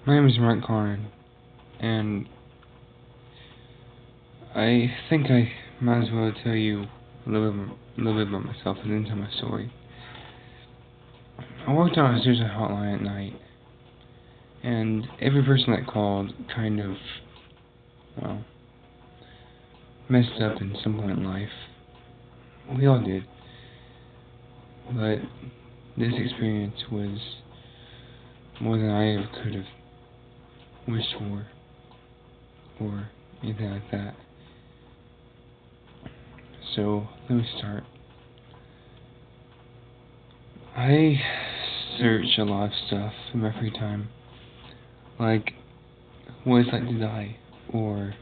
My name is Mark Conran, and I think I might as well tell you a little bit about myself and then tell my story. I worked on a suicide hotline at night, and every person that called kind of, well, messed up in some point in life. We all did. But this experience was more than I ever could have wished for, or anything like that. So, let me start. I search a lot of stuff in my free time, like what it's like to die, or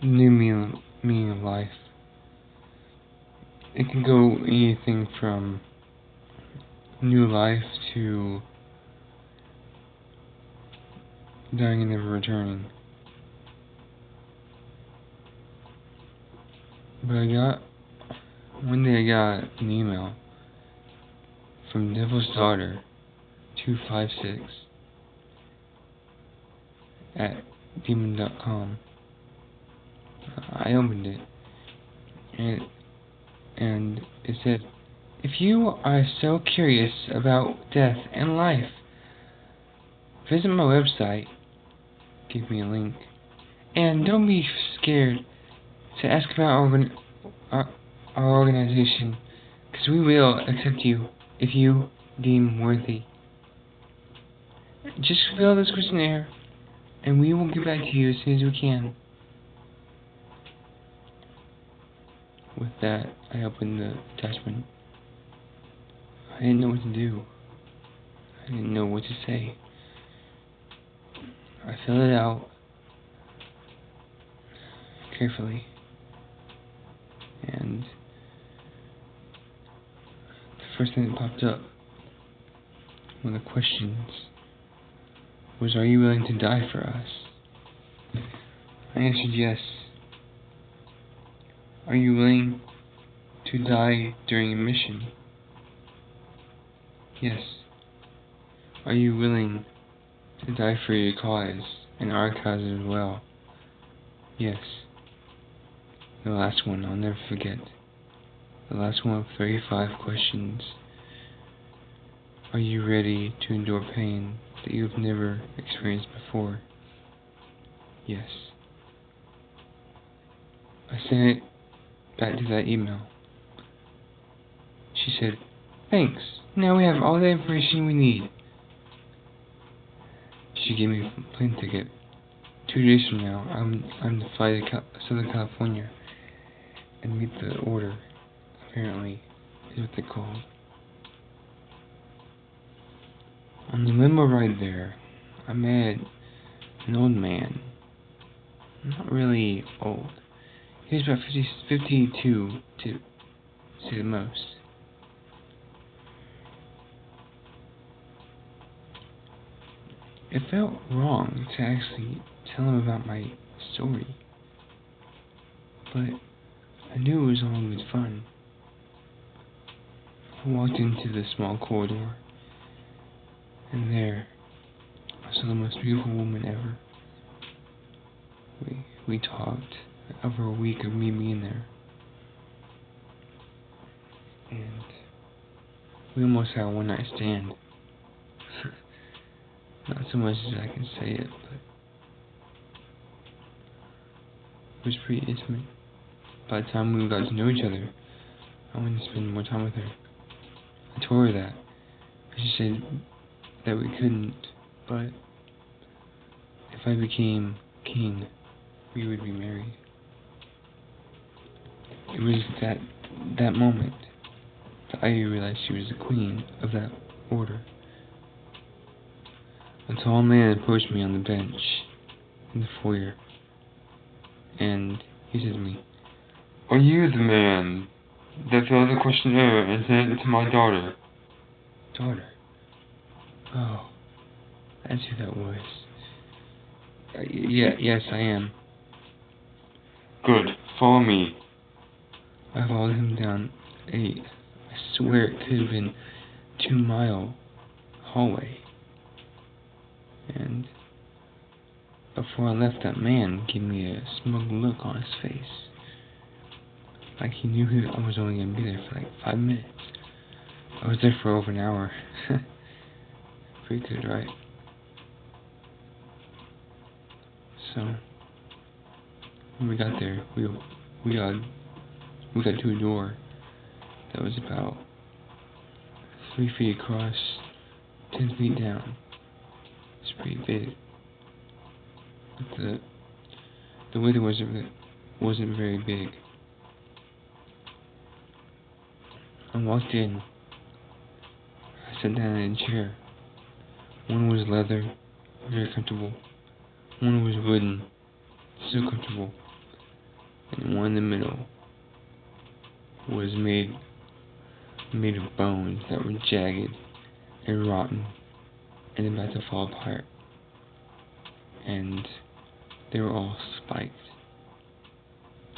new meaning of life. It can go anything from new life to dying and never returning. But one day I got an email from Devil's Daughter 256 at demon.com. I opened it, and it said, "If you are so curious about death and life, visit my website," give me a link, "and don't be scared to ask about our organization, because we will accept you if you deem worthy. Just fill this questionnaire, and we will get back to you as soon as we can." With that, I opened the attachment. I didn't know what to do. I didn't know what to say. I filled it out carefully, and the first thing that popped up, one of the questions, was, "Are you willing to die for us?" I answered yes. "Are you willing to die during a mission?" Yes. "Are you willing to die for your cause and our cause as well?" Yes. The last one I'll never forget. The last one of 35 questions. "Are you ready to endure pain that you've never experienced before?" Yes. I sent it back to that email. She said, "Thanks. Now we have all the information we need." She gave me a plane ticket. 2 days from now, I'm to fly to Southern California and meet the Order. Apparently, is what they're called. On the limo ride there, I met an old man. Not really old. He was about 52 to say the most. It felt wrong to actually tell him about my story, but I knew it was all good fun. I walked into the small corridor, and there I saw the most beautiful woman ever. We talked over a week of me being there, and we almost had a one-night stand. Not so much as I can say it, but it was pretty intimate. By the time we got to know each other, I wanted to spend more time with her. I told her that, but she said that we couldn't, but if I became king, we would be married. It was that moment that I realized she was the queen of that order. A tall man approached me on the bench in the foyer, and he said to me, "Are you the man that filled out the questionnaire and sent it to my daughter?" Daughter? Oh, that's who that was. Yes, I am. Good. Follow me. I followed him down I swear it could have been 2-mile hallway. before I left, that man gave me a smug look on his face. Like he knew I was only going to be there for like 5 minutes. I was there for over an hour. Pretty good, right? So, when we got there, we got to a door that was about 3 feet across, 10 feet down. It's pretty big. But the window wasn't very big. I walked in. I sat down in a chair. One was leather, very comfortable. One was wooden, still comfortable. And one in the middle was made of bones that were jagged and rotten and about to fall apart. And they were all spiked.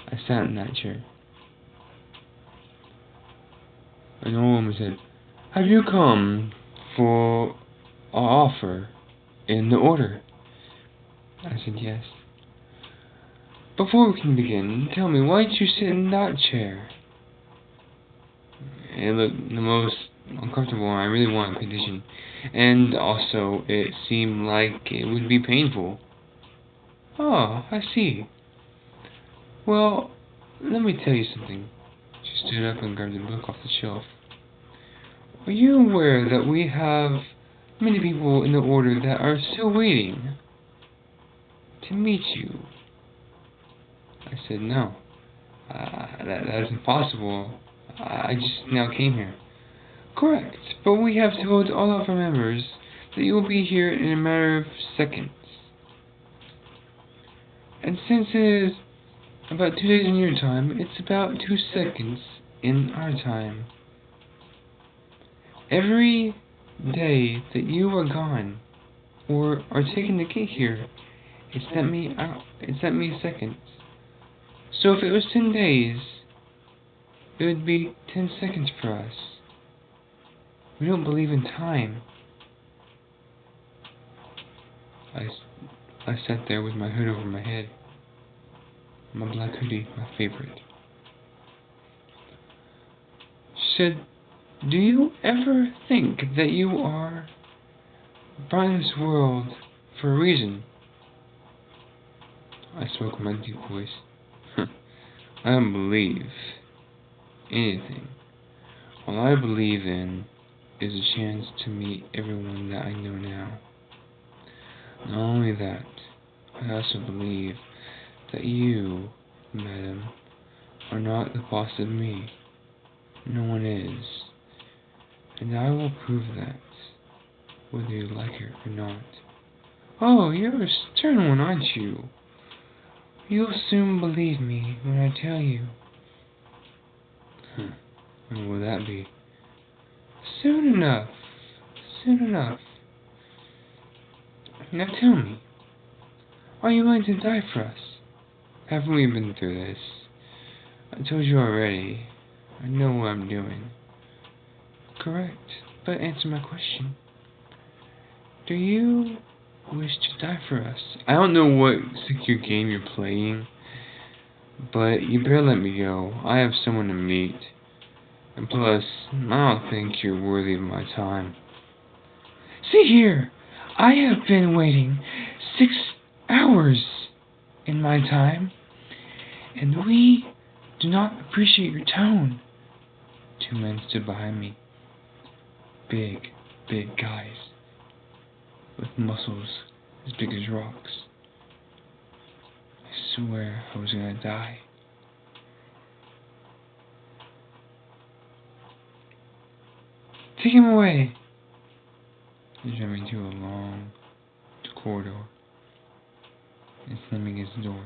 I sat in that chair. An old woman said, "Have you come for our offer in the order?" I said, "Yes." "Before we can begin, tell me, why did you sit in that chair?" It looked the most uncomfortable, and I really wanted condition. And also, it seemed like it would be painful. "Oh, I see. Well, let me tell you something." She stood up and grabbed a book off the shelf. "Are you aware that we have many people in the order that are still waiting to meet you?" I said, "No. That is impossible. I just now came here." "Correct, but we have told all of our members that you will be here in a matter of seconds. And since it is about 2 days in your time, it's about 2 seconds in our time. Every day that you are gone, or are taken to get here, it's that many seconds. So if it was 10 days, it would be 10 seconds for us. We don't believe in time." I sat there with my hood over my head. My black hoodie, my favorite. She said, "Do you ever think that you are brought in this world for a reason?" I spoke with my deep voice. "I don't believe anything. All I believe in is a chance to meet everyone that I know now. Not only that, I also believe that you, madam, are not the boss of me. No one is. And I will prove that, whether you like it or not." "Oh, you're a stern one, aren't you? You'll soon believe me when I tell you." When will that be?" "Soon enough. Soon enough. Now tell me, are you willing to die for us? Haven't we been through this? I told you already. I know what I'm doing." "Correct, but answer my question. Do you wish to die for us?" I don't know what secure game you're playing, but you better let me go. I have someone to meet. And plus, I don't think you're worthy of my time. "See here, I have been waiting 6 hours in my time, and we do not appreciate your tone." 2 men stood behind me. Big, big guys, with muscles as big as rocks. I swear I was gonna die. "Take him away." They drove me to a long corridor and slammed me against the door.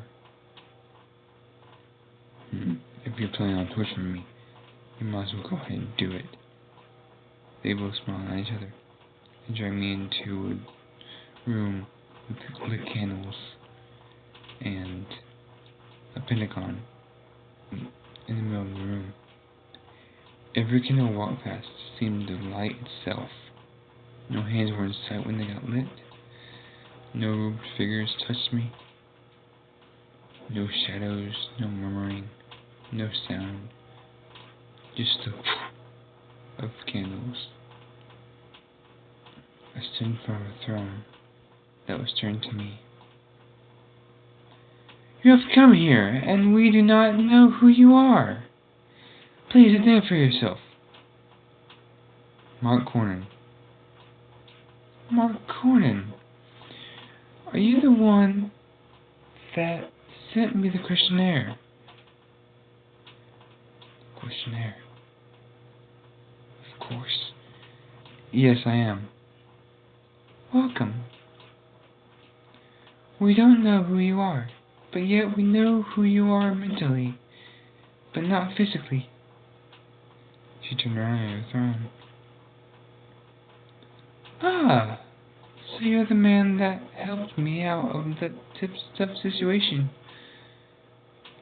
"If you're planning on torturing me, you might as well go ahead and do it." They both smiled at each other and dragged me into a room with lit candles and a pentagon in the middle of the room. Every candle I walked past seemed to light itself. No hands were in sight when they got lit. No robed figures touched me. No shadows, no murmuring, no sound. Just the of candles. I stood in front of a throne that was turned to me. You have come here, and we do not know who you are. Please identify yourself. Mark Cornan. Mark Cornan. Are you the one that sent me the questionnaire? Questionnaire. Of course. Yes, I am. Welcome. We don't know who you are, but yet we know who you are mentally, but not physically. She turned around on her throne. Ah, so you're the man that helped me out of that tough situation.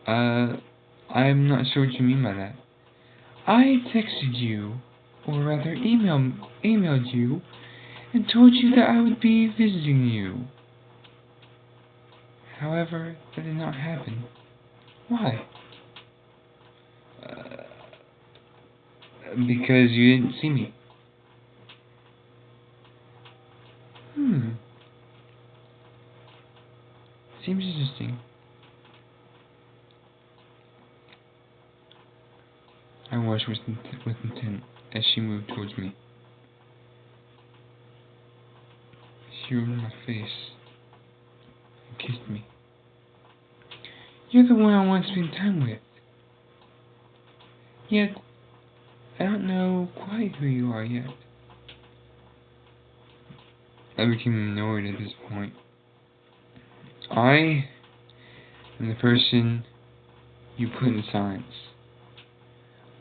I'm not sure what you mean by that. I texted you, or rather emailed you, and told you that I would be visiting you. However, that did not happen. Why? Because you didn't see me. Seems interesting. I watched with intent as she moved towards me. She rubbed my face and kissed me. You're the one I want to spend time with. Yet, I don't know quite who you are yet. I became annoyed at this point. I am the person you put in silence.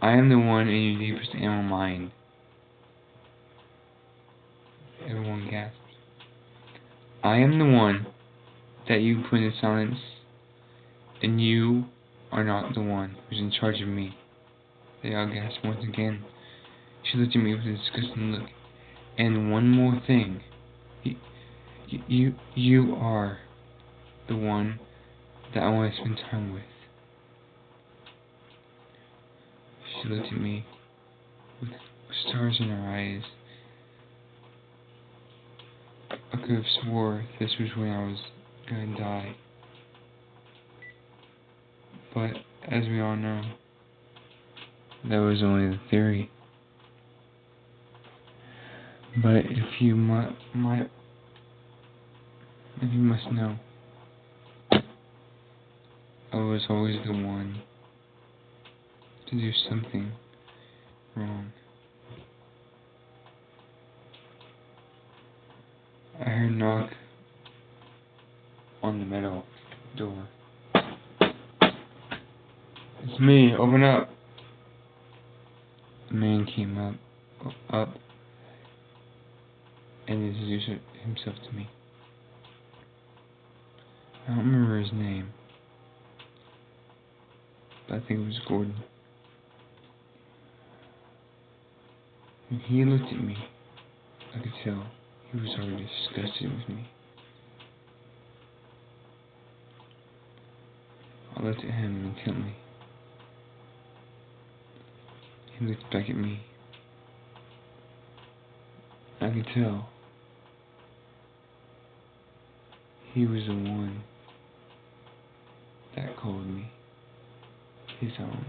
I am the one in your deepest animal mind. Everyone gasped. I am the one that you put in silence, and you are not the one who's in charge of me. They all gasped once again. She looked at me with a disgusting look. And one more thing. You are the one that I want to spend time with. She looked at me with stars in her eyes. I could have swore this was when I was going to die. But, as we all know, that was only the theory. But if you must know, I was always the one to do something wrong. I heard a knock on the metal door. It's me, open up. The man came up and introduced himself to me. I don't remember his name, but I think it was Gordon. When he looked at me, I could tell he was already disgusted with me. I looked at him intently. He looked back at me. I could tell he was the one that called me his own.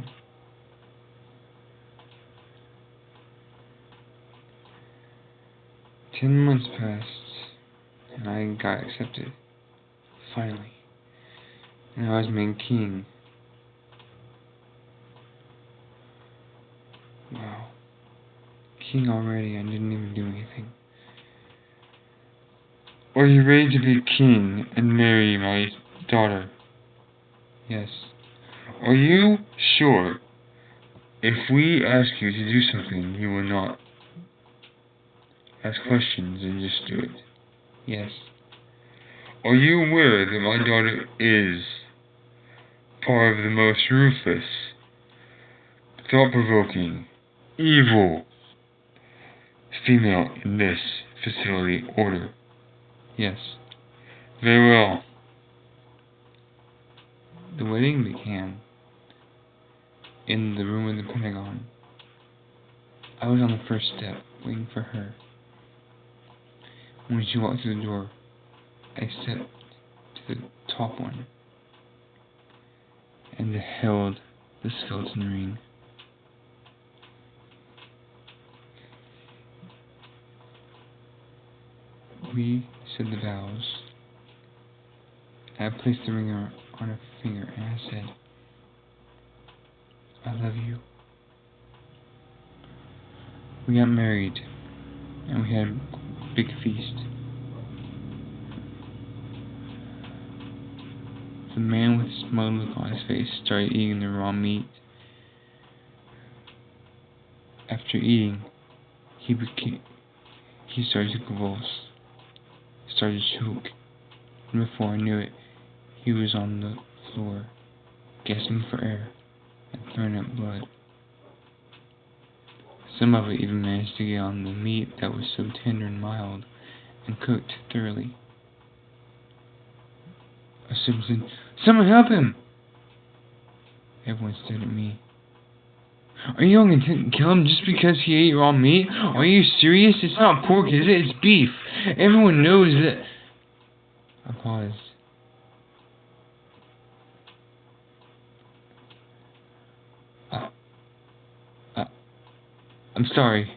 Ten months passed, and I got accepted, finally, and I was made king. Wow, king already, I didn't even do anything. Are you ready to be king and marry my daughter? Yes. Are you sure? If we ask you to do something, you will not ask questions and just do it? Yes. Are you aware that my daughter is part of the most ruthless, thought-provoking, evil female in this facility order? Yes. Very well. The wedding began in the room of the Pentagon. I was on the first step, waiting for her. When she walked through the door, I stepped to the top one and held the skeleton ring. We said the vows. I placed the ring on her finger and I said, I love you. We got married and we had a big feast. The man with a smug look on his face started eating the raw meat. After eating, he started to convulse, started to choke, and before I knew it, he was on the floor, gasping for air and throwing up blood. Some of it even managed to get on the meat that was so tender and mild and cooked thoroughly. I said, "Someone help him!" Everyone stared at me. Are you going to kill him just because he ate raw meat? Are you serious? It's not pork, is it? It's beef. Everyone knows that. I paused. I'm sorry.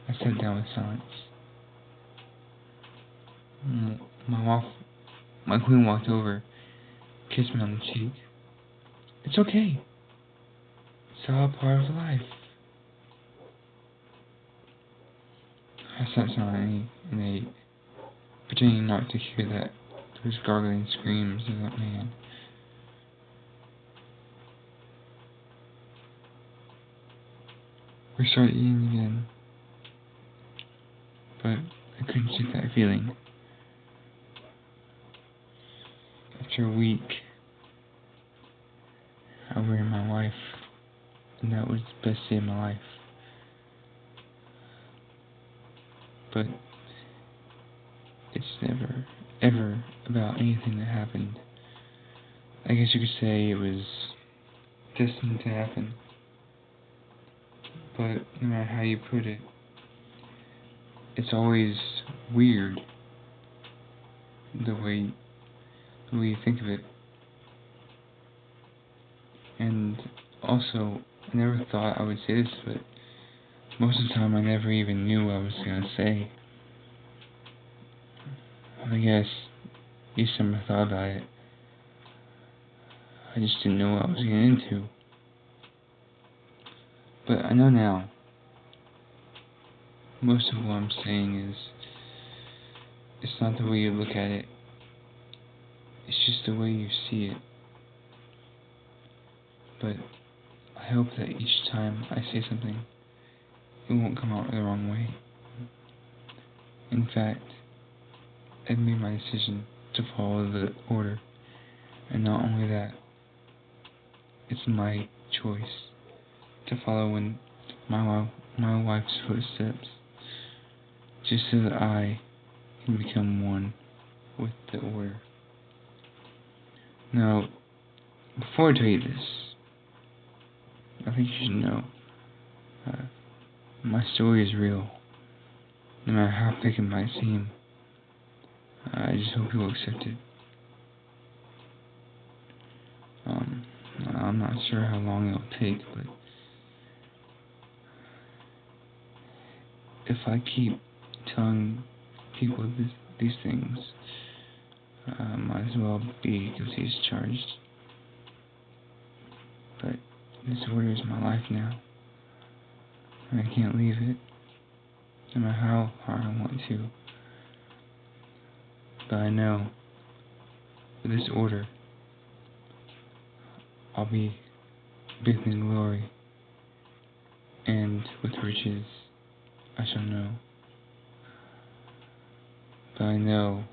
I sat down with silence. My queen walked over, kissed me on the cheek. It's okay. It's all part of life. I sat silently and ate, pretending not to hear those gargling screams of that man. We started eating again, but I couldn't shake that feeling. After a week, I married my wife, and that was the best day of my life. But it's never, ever about anything that happened. I guess you could say it was destined to happen. But no matter how you put it, it's always weird the way you think of it. And also, I never thought I would say this, but most of the time I never even knew what I was going to say. I guess each time I thought about it, I just didn't know what I was getting into. But I know now. Most of what I'm saying is, it's not the way you look at it. It's just the way you see it. But I hope that each time I say something, it won't come out the wrong way. In fact, I've made my decision to follow the order. And not only that, it's my choice to follow in my wife's footsteps, just so that I can become one with the order. Now, before I tell you this, I think you should know, my story is real. No matter how fake it might seem, I just hope you'll accept it. I'm not sure how long it'll take, but if I keep telling people these things, might as well be guilty as charged. But this order is my life now, and I can't leave it, no matter how hard I want to. But I know, with this order, I'll be bathed in glory, and with riches I shall know. But I know,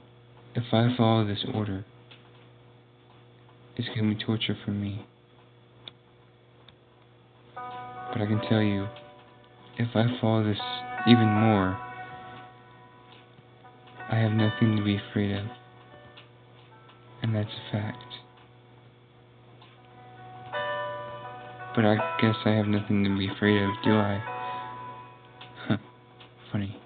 if I follow this order, it's going to be torture for me. But I can tell you, if I follow this even more, I have nothing to be afraid of. And that's a fact. But I guess I have nothing to be afraid of, do I? Huh. Funny.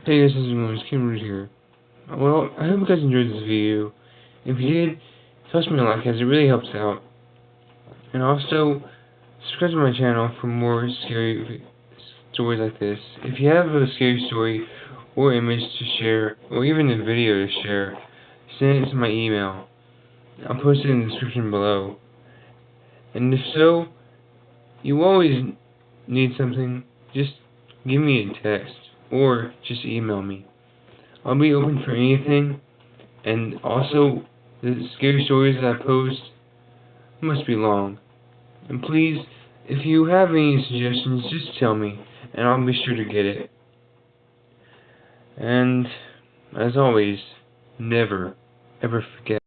Hey guys, this is Kimberly here. Well, I hope you guys enjoyed this video. If you did, toss me a like as it really helps out. And also, subscribe to my channel for more scary stories like this. If you have a scary story or image to share, or even a video to share, send it to my email. I'll post it in the description below. And if so, you always need something, just give me a text, or just email me. I'll be open for anything, and also, the scary stories that I post must be long. And please, if you have any suggestions, just tell me, and I'll be sure to get it. And, as always, never, ever forget